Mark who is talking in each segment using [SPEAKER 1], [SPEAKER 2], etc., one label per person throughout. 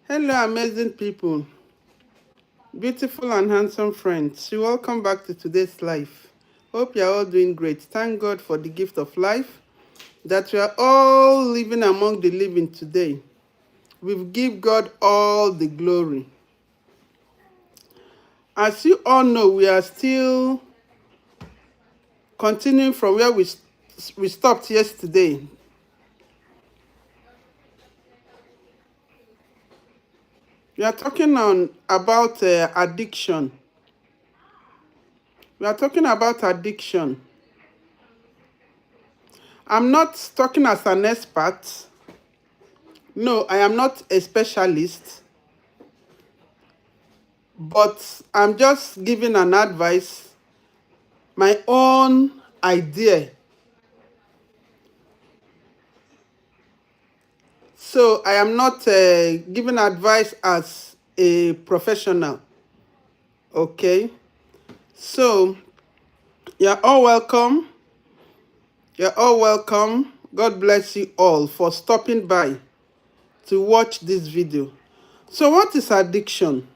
[SPEAKER 1] Hello, amazing people, beautiful and handsome friends. Welcome back to today's life. Hope you're all doing great. Thank God for the gift of life that we are all living among the living today. We give God all the glory. As you all know, we are still continuing from where we stopped yesterday. We are talking about addiction. We are talking about addiction. I'm not talking as an expert. No, I am not a specialist, but I'm just giving an advice, my own idea. So I am not giving advice as a professional. Okay. So you're all welcome. You're all welcome. God bless you all for stopping by to watch this video. So what is addiction?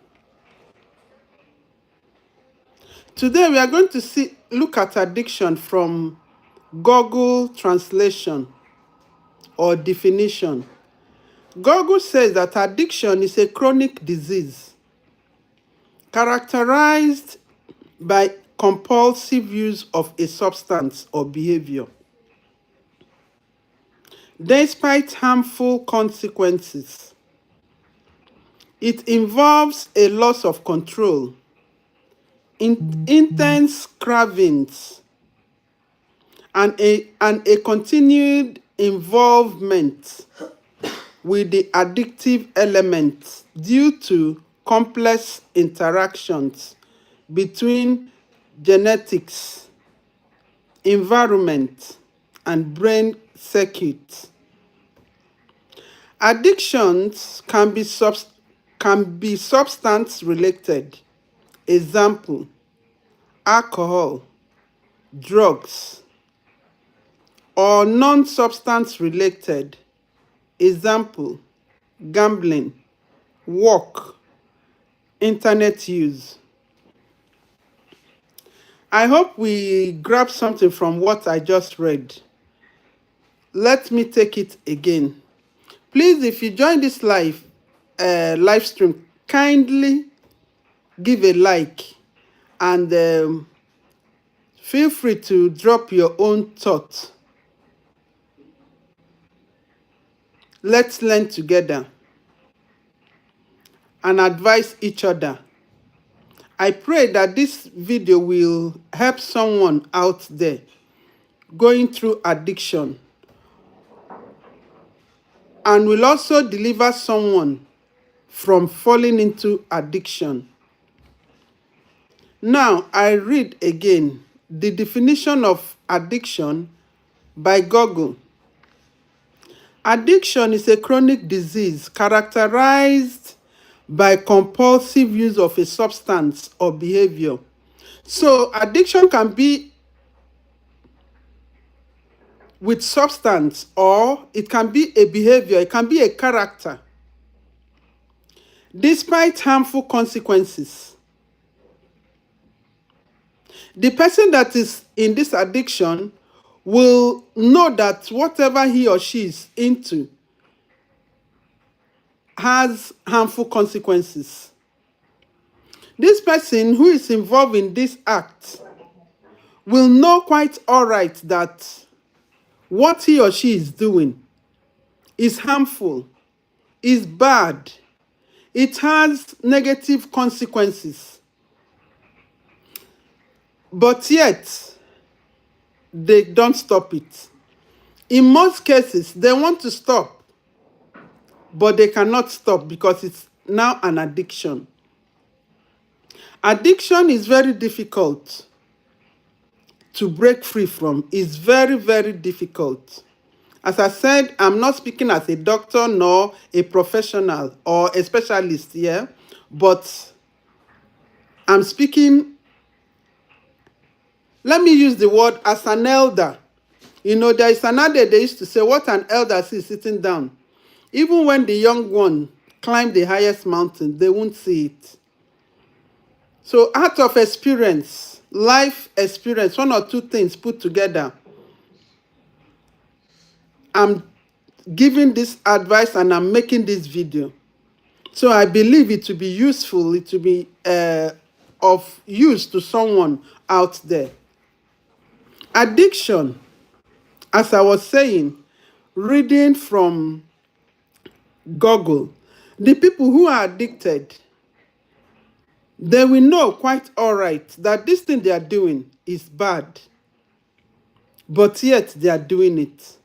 [SPEAKER 1] Today we are going to look at addiction from Google translation or definition. Google says that addiction is a chronic disease characterized by compulsive use of a substance or behavior, despite harmful consequences. It involves a loss of control, intense cravings, and a continued involvement with the addictive element due to complex interactions between genetics, environment, and brain circuits. Addictions can be substance related. Example, alcohol, drugs, or non-substance related. Example, gambling, work, internet use. I hope we grab something from what I just read. Let me take it again. Please, if you join this live stream, kindly give a like and feel free to drop your own thoughts. Let's learn together and advise each other. I pray that this video will help someone out there going through addiction and will also deliver someone from falling into addiction. Now, I read again the definition of addiction by Google. Addiction is a chronic disease characterized by compulsive use of a substance or behavior. So addiction can be with substance, or it can be a behavior, it can be a character, despite harmful consequences. The person that is in this addiction will know that whatever he or she is into has harmful consequences. This person who is involved in this act will know quite all right that what he or she is doing is harmful, is bad, it has negative consequences. But yet, they don't stop it. In most cases, they want to stop, but they cannot stop because it's now an addiction. Addiction is very difficult to break free from. It's very, very difficult. As I said, I'm not speaking as a doctor nor a professional or a specialist here, but I'm speaking, let me use the word as an elder. You know, there is an adage they used to say, what an elder sees sitting down. Even when the young one climb the highest mountain, they won't see it. So out of experience, life experience, one or two things put together, I'm giving this advice and I'm making this video. So I believe it to be useful, it to be of use to someone out there. Addiction, as I was saying, reading from Google, the people who are addicted, they will know quite all right that this thing they are doing is bad, but yet they are doing it.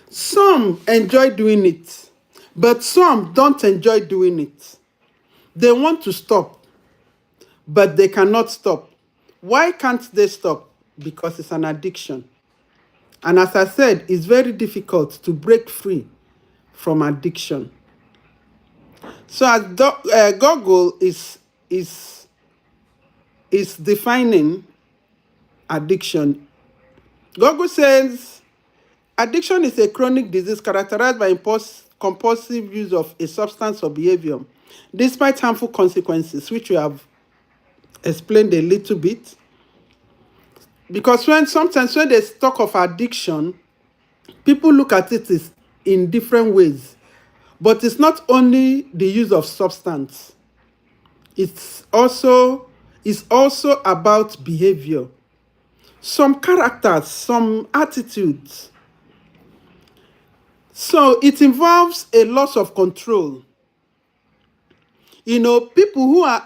[SPEAKER 1] Some enjoy doing it, but some don't enjoy doing it. They want to stop, but they cannot stop. Why can't they stop? Because it's an addiction. And as I said, it's very difficult to break free from addiction. So as Google is defining addiction, Google says addiction is a chronic disease characterized by compulsive use of a substance or behavior, despite harmful consequences, which we have explained a little bit. Because sometimes when they talk of addiction, people look at it in different ways. But it's not only the use of substance. It's also about behavior. Some characters, some attitudes. So it involves a loss of control. You know, people who are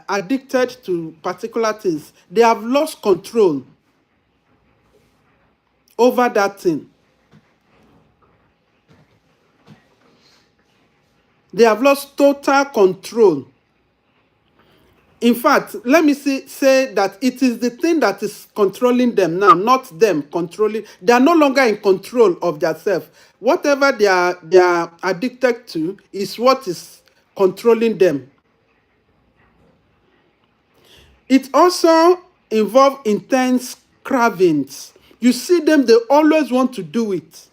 [SPEAKER 1] addicted to particular things, they have lost control over that thing. They have lost total control. In fact, let me say that it is the thing that is controlling them now, not them controlling. They are no longer in control of themselves. Whatever they are addicted to is what is controlling them. It also involves intense cravings. You see them, they always want to do it.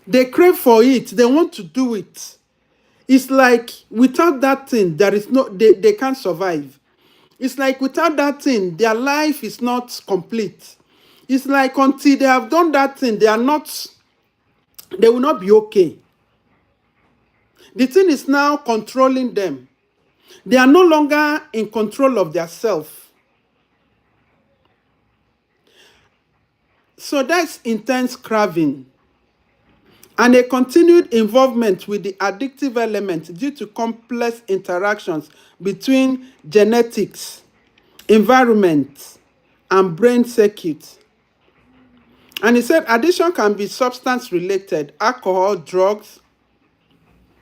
[SPEAKER 1] They crave for it. They want to do it. It's like without that thing, they can't survive. It's like without that thing, their life is not complete. It's like until they have done that thing, they will not be okay. The thing is now controlling them. They are no longer in control of their self. So that's intense craving. And a continued involvement with the addictive element due to complex interactions between genetics, environment, and brain circuits. And he said addiction can be substance related, alcohol, drugs,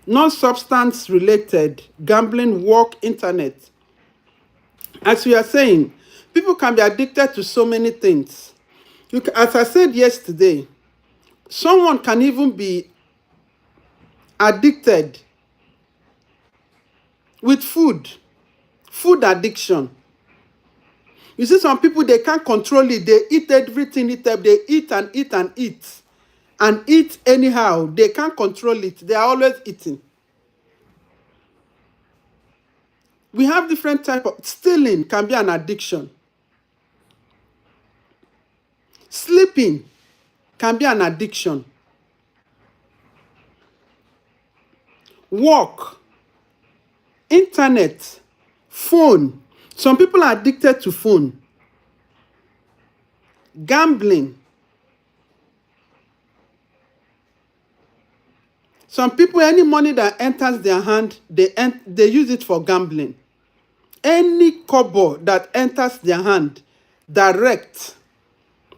[SPEAKER 1] non-substance related, gambling, work, internet. As we are saying, people can be addicted to so many things. As I said yesterday, someone can even be addicted with food addiction. You see, some people, they can't control it. They eat everything, they eat and eat and eat. And eat anyhow. They can't control it. They are always eating. We have different types of... Stealing can be an addiction. Sleeping can be an addiction. Work, internet, phone. Some people are addicted to phone. Gambling. Some people, any money that enters their hand, they use it for gambling. Any kobo that enters their hand, direct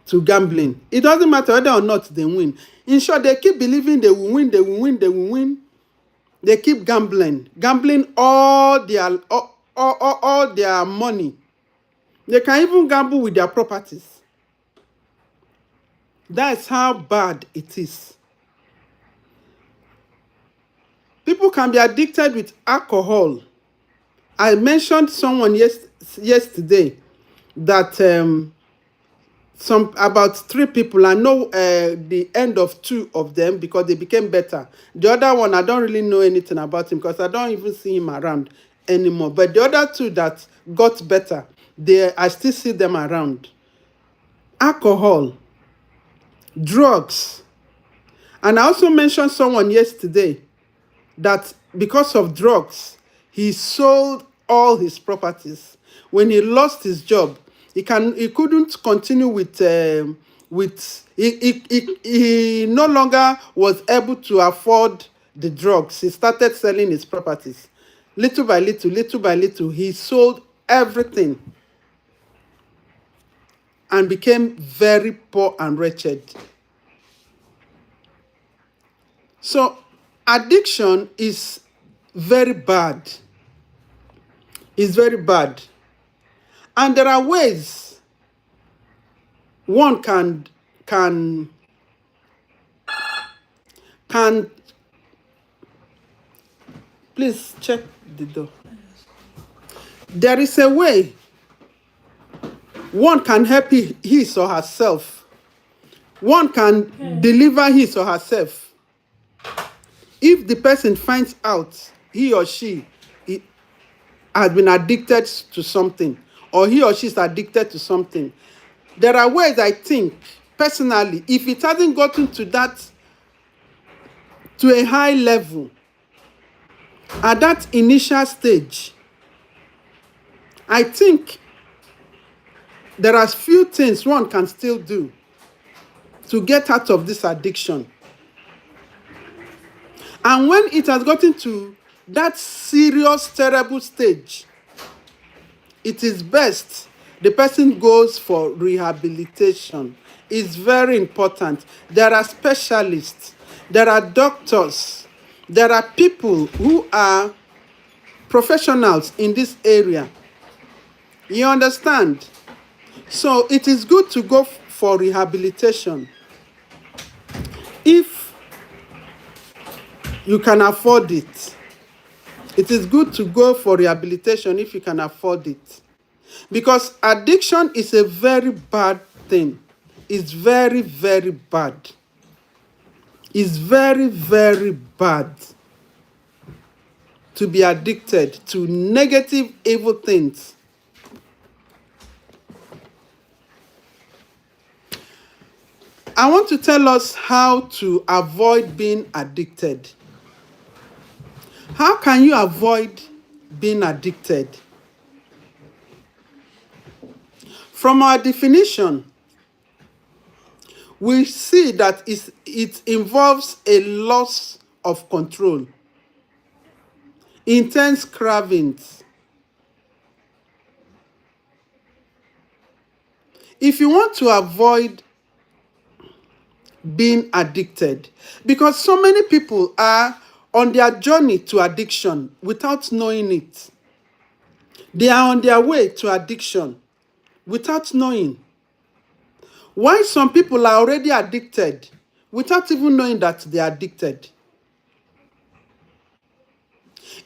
[SPEAKER 1] to gambling. It doesn't matter whether or not they win. In short, they keep believing they will win, they will win, they will win. They keep gambling all their money. They can even gamble with their properties. That's how bad it is. People can be addicted with alcohol. I mentioned someone yesterday that some about 3 people. I know the end of 2 of them because they became better. The other one, I don't really know anything about him because I don't even see him around anymore. But the other 2 that got better, I still see them around. Alcohol, drugs. And I also mentioned someone yesterday that because of drugs, he sold all his properties. When he lost his job, he couldn't continue with he no longer was able to afford the drugs. He started selling his properties. Little by little, he sold everything and became very poor and wretched. So addiction is very bad. It's very bad. And there are ways one can please check the door. There is a way one can help his or herself. One can deliver his or herself. If the person finds out he or she has been addicted to something, or he or she is addicted to something, there are ways, I think, personally, if it hasn't gotten to a high level, at that initial stage, I think there are few things one can still do to get out of this addiction. And when it has gotten to that serious, terrible stage, it is best the person goes for rehabilitation. It's very important. There are specialists, there are doctors, there are people who are professionals in this area. You understand? So it is good to go for rehabilitation if you can afford it. It is good to go for rehabilitation if you can afford it. Because addiction is a very bad thing. It's very, very bad. It's very, very bad to be addicted to negative, evil things. I want to tell us how to avoid being addicted. How can you avoid being addicted? From our definition, we see that it involves a loss of control, intense cravings. If you want to avoid being addicted, because so many people are on their journey to addiction without knowing it. They are on their way to addiction without knowing. Why some people are already addicted without even knowing that they are addicted.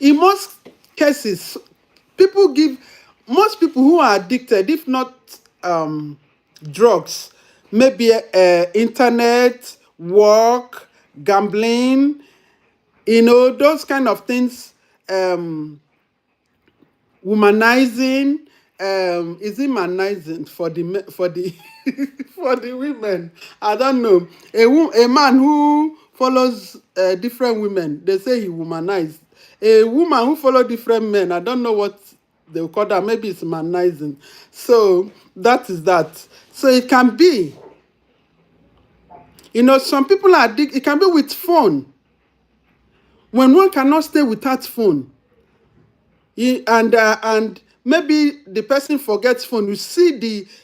[SPEAKER 1] In most cases, most people who are addicted, if not drugs, maybe internet, work, gambling, those kind of things, womanizing, is it manizing for the for the women? I don't know. A man who follows different women, they say he womanized. A woman who follows different men, I don't know what they will call that. Maybe it's manizing. So that is that. So it can be, some people are addicted. It can be with phone. When one cannot stay without phone, and maybe the person forgets phone, you see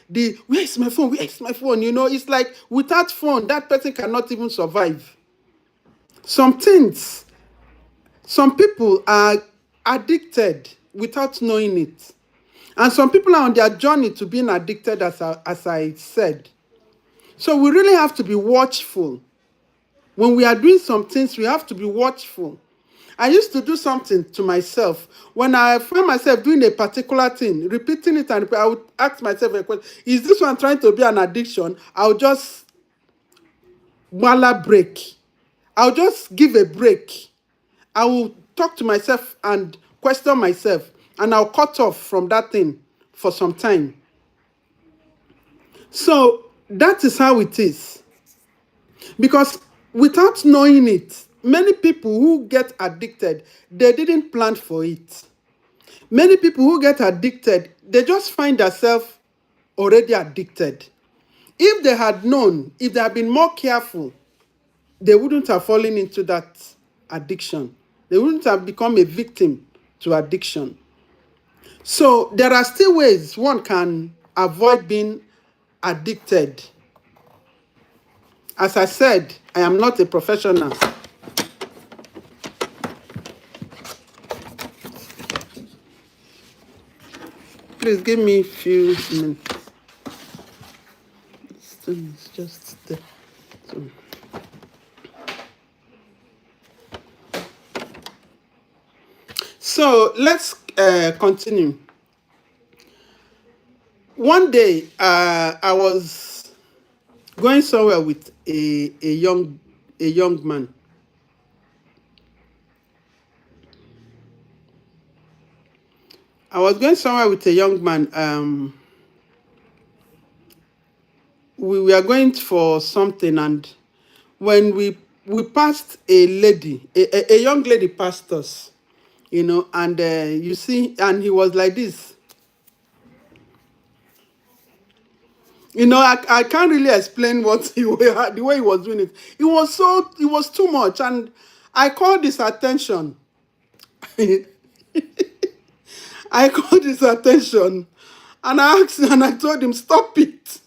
[SPEAKER 1] the where is my phone? Where is my phone? It's like without phone, that person cannot even survive. Some people are addicted without knowing it. And some people are on their journey to being addicted, as I said. So we really have to be watchful. When we are doing some things, we have to be watchful. I used to do something to myself. When I find myself doing a particular thing, repeating it, and I would ask myself a question: is this one trying to be an addiction? I'll just break. I'll just give a break. I will talk to myself and question myself, and I'll cut off from that thing for some time. So that is how it is. Because without knowing it, many people who get addicted, they didn't plan for it. Many people who get addicted, they just find themselves already addicted. If they had known, if they had been more careful, they wouldn't have fallen into that addiction. They wouldn't have become a victim to addiction. So there are still ways one can avoid being addicted. As I said, I am not a professional. Please give me a few minutes. It's just there. So let's continue. One day, I was going somewhere with a young man. I was going somewhere with a young man. We were going for something, and when we passed a lady, a young lady passed us, and you see, and he was like this. I can't really explain what the way he was doing it. It was too much, and I called his attention. I called his attention, and I asked, and I told him, stop it.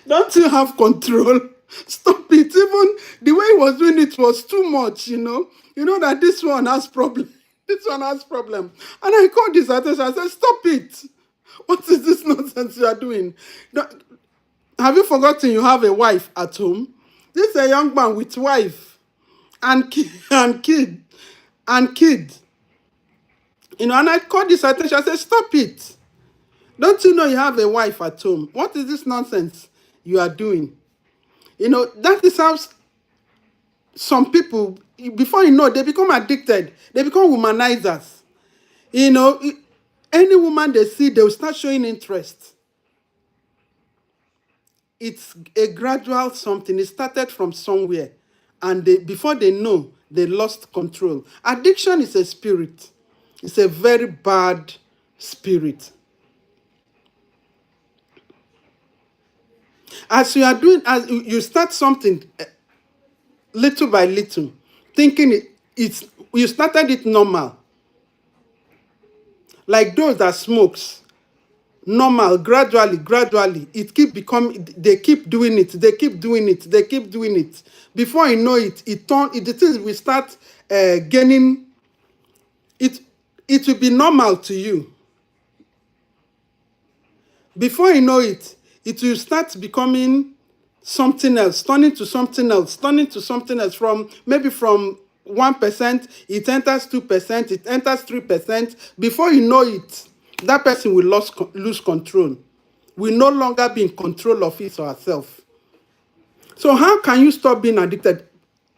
[SPEAKER 1] Don't you have control? Stop it. Even the way he was doing it was too much, You know that this one has problem. This one has problem. And I called his attention. I said, stop it. What is this nonsense you are doing? Have you forgotten you have a wife at home? This is a young man with wife and kid. And I called his attention. I said, stop it. Don't you know you have a wife at home? What is this nonsense you are doing? That is how some people, before you know, they become addicted. They become womanizers. Any woman they see, they will start showing interest. It's a gradual something. It started from somewhere. And before they know, they lost control. Addiction is a spirit. It's a very bad spirit. As you start something little by little, thinking you started it normal. Like those that smokes, normal, gradually, they keep doing it. Before you know it, the things will start gaining, it will be normal to you. Before you know it, it will start becoming something else, turning to something else, from 1%, it enters 2%, it enters 3%. Before you know it, that person will lose control. Will no longer be in control of his or herself. So how can you stop being addicted?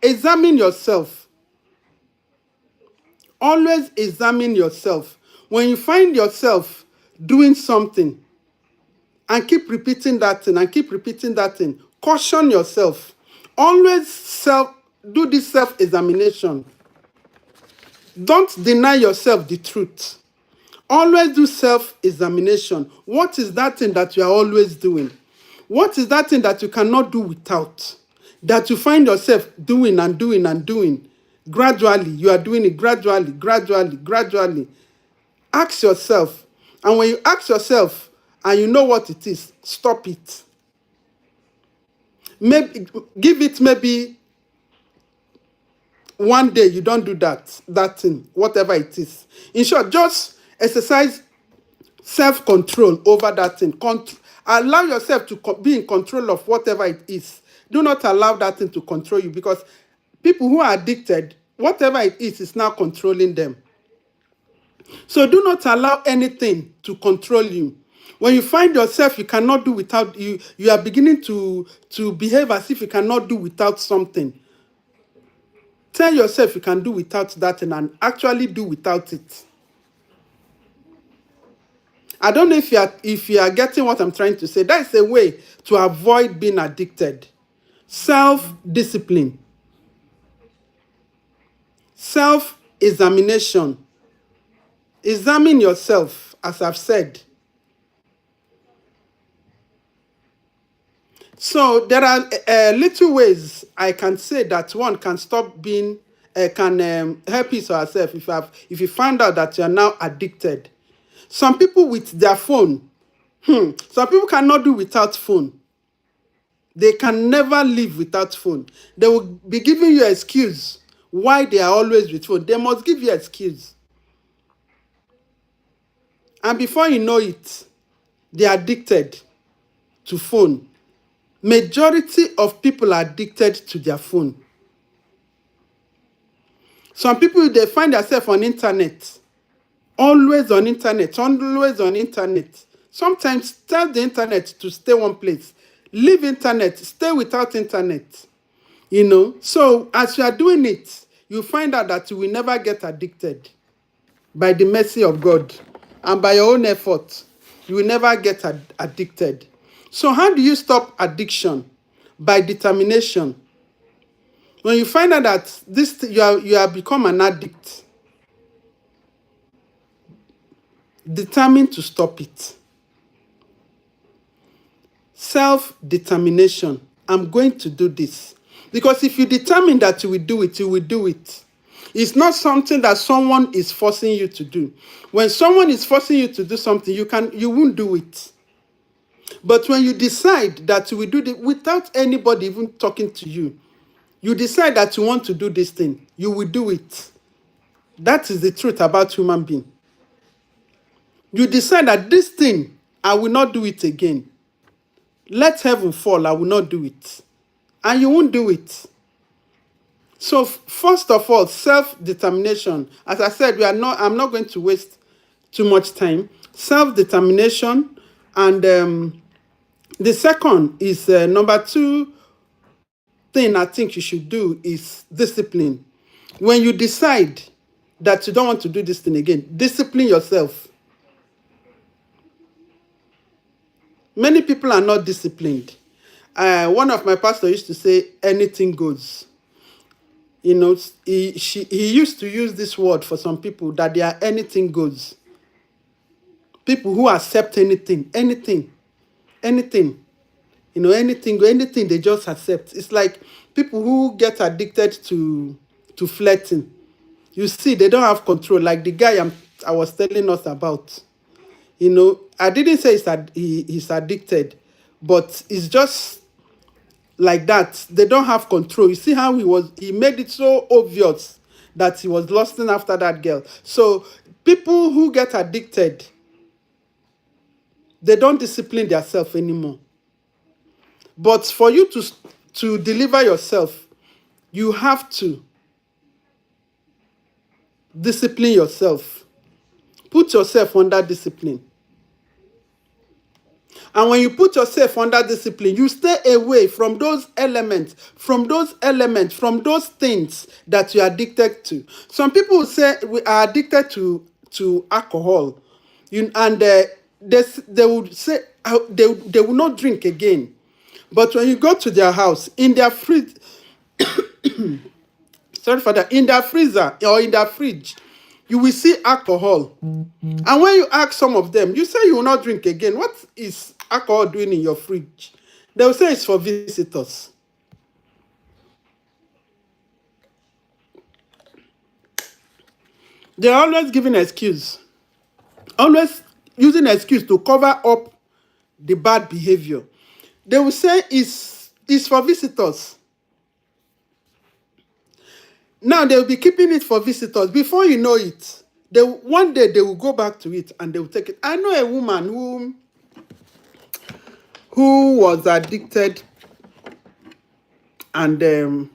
[SPEAKER 1] Examine yourself. Always examine yourself. When you find yourself doing something and keep repeating that thing, caution yourself. Always do this self-examination. Don't deny yourself the truth. Always do self-examination. What is that thing that you are always doing? What is that thing that you cannot do without? That you find yourself doing and doing and doing. Gradually, you are doing it gradually. Ask yourself. And when you ask yourself and you know what it is, stop it. Give it maybe one day you don't do that thing, whatever it is. In short, just exercise self-control over that thing. Allow yourself to be in control of whatever it is. Do not allow that thing to control you, because People who are addicted, whatever it is now controlling them. So do not allow anything to control you. When you find yourself you cannot do without, you are beginning to behave as if you cannot do without something. Tell yourself you can do without that and actually do without it. I don't know if you are getting what I'm trying to say. That is a way to avoid being addicted. Self-discipline. Self-examination. Examine yourself, as I've said. So there are little ways I can say that one can stop being, can help his or herself if you find out that you are now addicted. Some people with their phone, some people cannot do without phone. They can never live without phone. They will be giving you an excuse why they are always with phone. They must give you an excuse. And before you know it, they are addicted to phone. Majority of people are addicted to their phone. Some people, they find themselves on internet, always on internet, always on internet. Sometimes tell the internet to stay one place. Leave internet, stay without internet. So as you are doing it, you find out that you will never get addicted by the mercy of God and by your own effort. You will never get addicted. So how do you stop addiction? By determination. When you find out that you have become an addict, determine to stop it. Self-determination. I'm going to do this. Because if you determine that you will do it, you will do it. It's not something that someone is forcing you to do. When someone is forcing you to do something, you won't do it. But when you decide that you will do it without anybody even talking to you, you decide that you want to do this thing, you will do it. That is the truth about human being. You decide that this thing, I will not do it again. Let heaven fall, I will not do it. And you won't do it. So first of all, self-determination. As I said, I'm not going to waste too much time. Self-determination. And the second is number 2 thing I think you should do is discipline. When you decide that you don't want to do this thing again, discipline yourself. Many people are not disciplined. One of my pastors used to say, anything goes. He used to use this word for some people, that they are anything goes. People who accept anything. Anything, anything they just accept. It's like people who get addicted to flirting. You see, they don't have control. Like the guy I was telling us about. I didn't say he's addicted, but it's just like that. They don't have control. You see how he made it so obvious that he was lusting after that girl. So people who get addicted, they don't discipline themselves anymore. But for you to deliver yourself, you have to discipline yourself. Put yourself under discipline. And when you put yourself under discipline, you stay away from those elements, from those things that you are addicted to. Some people say we are addicted to alcohol, and they would say they will not drink again. But when you go to their house, in their fridge, in their freezer or in their fridge, you will see alcohol. And when you ask some of them, you say you will not drink again. What is alcohol doing in your fridge? They will say it's for visitors. They're always giving an excuse. Always using an excuse to cover up the bad behavior. They will say it's for visitors. Now they will be keeping it for visitors. Before you know it, one day they will go back to it and they will take it. I know a woman who was addicted, and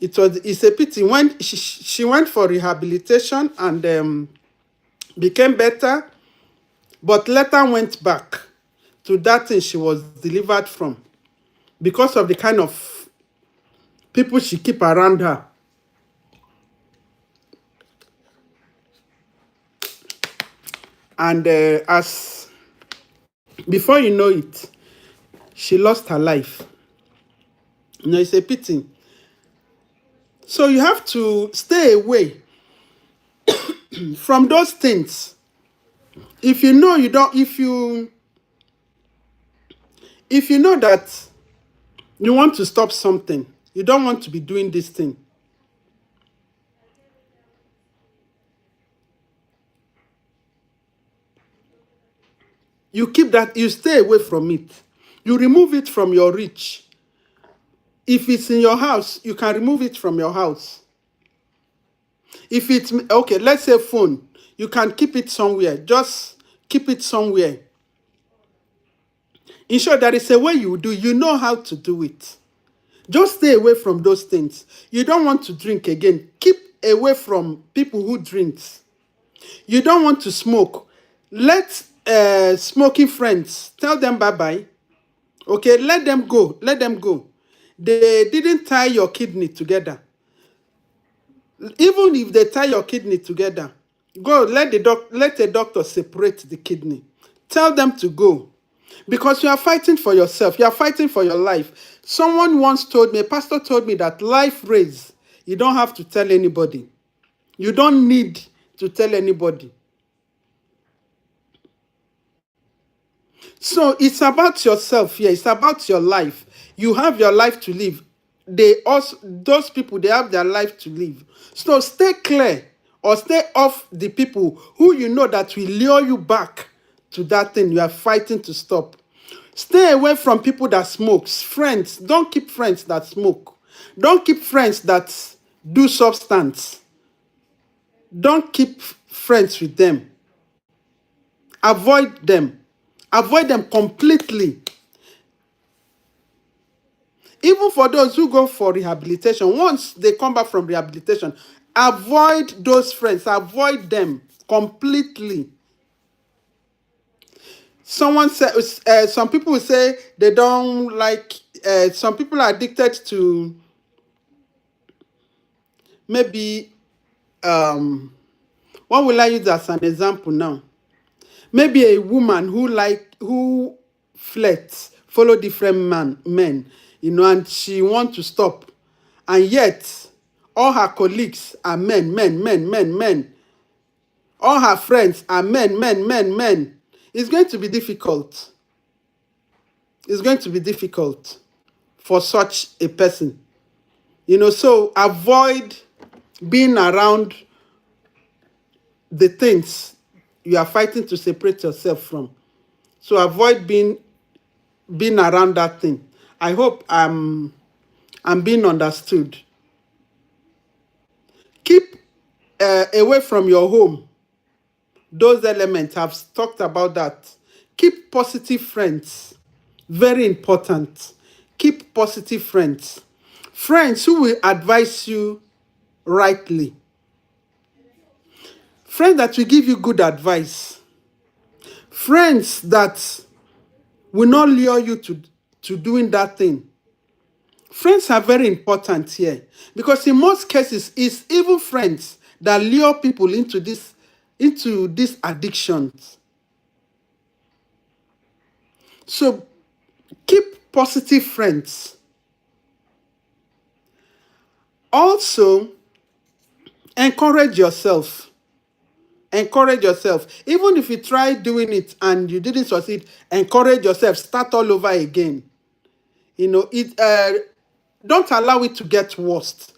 [SPEAKER 1] It's a pity when she went for rehabilitation and became better, but later went back to that thing she was delivered from because of the kind of people she keep around her. And as before you know it, she lost her life. It's a pity. So you have to stay away from those things. If you know you don't, if you know that you want to stop something, you don't want to be doing this thing, you keep that, you stay away from it. You remove it from your reach. If it's in your house, you can remove it from your house. If it's, okay, let's say phone, you can keep it somewhere. Just keep it somewhere. In short, there is a way you do, you know how to do it. Just stay away from those things. You don't want to drink again. Keep away from people who drinks. You don't want to smoke. Let smoking friends, tell them bye-bye. Okay, let them go. Let them go. They didn't tie your kidney together. Even if they tie your kidney together, go, let a doctor separate the kidney. Tell them to go. Because you are fighting for yourself. You are fighting for your life. Someone once told me, a pastor told me that life race, you don't have to tell anybody. You don't need to tell anybody. So it's about yourself here. It's about your life. You have your life to live. They also, those people, they have their life to live. So stay clear or stay off the people who you know that will lure you back to that thing you are fighting to stop. Stay away from people that smokes. Friends, don't keep friends that smoke. Don't keep friends that do substance. Don't keep friends with them. Avoid them. Avoid them completely. Even for those who go for rehabilitation, once they come back from rehabilitation, avoid those friends. Avoid them completely. Someone says, some people will say they don't like, some people are addicted to maybe, what will I use as an example now? Maybe a woman who flirts, follow different men, and she wants to stop. And yet, all her colleagues are men, men, men, men, men. All her friends are men, men, men, men. It's going to be difficult. It's going to be difficult for such a person. So avoid being around the things you are fighting to separate yourself from. So avoid being around that thing. I hope I'm being understood. Keep away from your home. Those elements, I've talked about that. Keep positive friends. Very important. Keep positive friends. Friends who will advise you rightly. Friends that will give you good advice. Friends that will not lure you to doing that thing. Friends are very important here because in most cases, it's even friends that lure people into these addictions. So keep positive friends. Also, encourage yourself. Encourage yourself. Even if you try doing it and you didn't succeed, encourage yourself. Start all over again. Don't allow it to get worse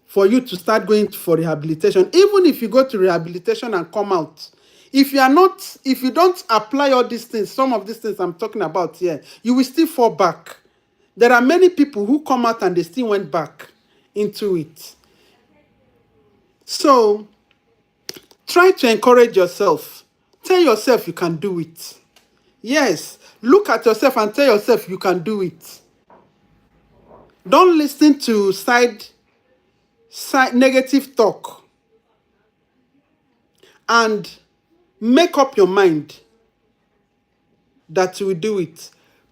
[SPEAKER 1] for you to start going for rehabilitation. Even if you go to rehabilitation and come out, if you don't apply all these things, some of these things I'm talking about here, you will still fall back. There are many people who come out and they still went back into it. So try to encourage yourself. Tell yourself you can do it. Yes, look at yourself and tell yourself you can do it. Don't listen to side negative talk, and make up your mind that you will do it.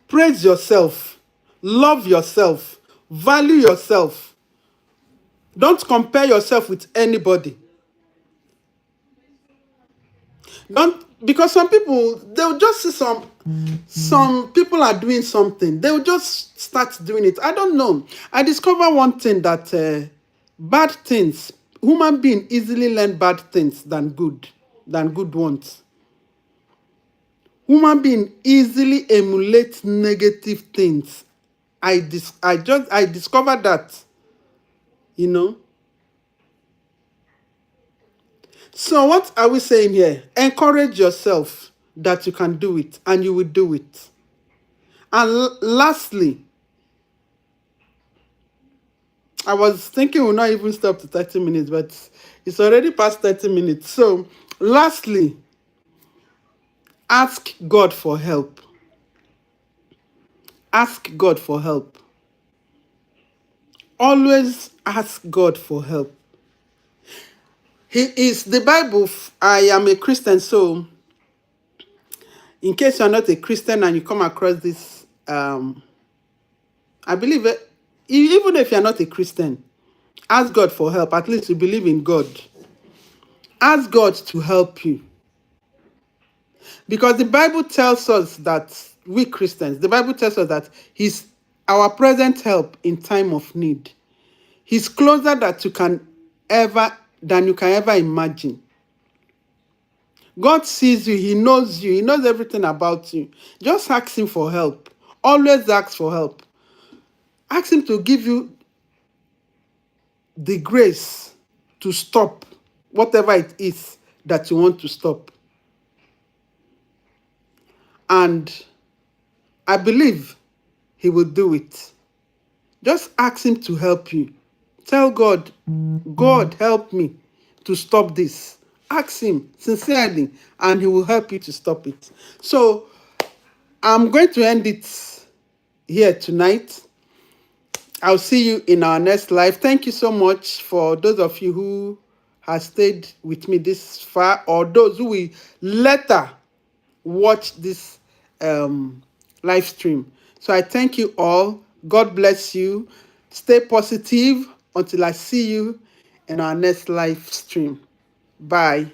[SPEAKER 1] Praise yourself, love yourself, value yourself. Don't compare yourself with anybody. Don't, because some people, they'll just see some people are doing something, they'll just start doing it. I don't know. I discovered one thing, that bad things, human being easily learn bad things than good ones. Human being easily emulate negative things. I discovered that, you know. So what are we saying here? Encourage yourself that you can do it, and you will do it. And lastly, I was thinking we'll not even stop to 30 minutes, but it's already past 30 minutes. So lastly, ask God for help. Ask God for help. Always ask God for help. He is the Bible. I am a Christian, so in case you're not a Christian and you come across this, I believe it, even if you're not a Christian, ask God for help. At least you believe in God. Ask God to help you. Because the Bible tells us that we Christians, the Bible tells us that He's our present help in time of need. He's closer than you can ever imagine. God sees you, He knows you, He knows everything about you. Just ask Him for help. Always ask for help. Ask Him to give you the grace to stop whatever it is that you want to stop. And I believe He will do it. Just ask Him to help you. Tell God, God, help me to stop this. Ask Him sincerely, and He will help you to stop it. So I'm going to end it here tonight. I'll see you in our next live. Thank you so much for those of you who have stayed with me this far, or those who will later watch this live stream. So I thank you all. God bless you. Stay positive until I see you in our next live stream. Bye.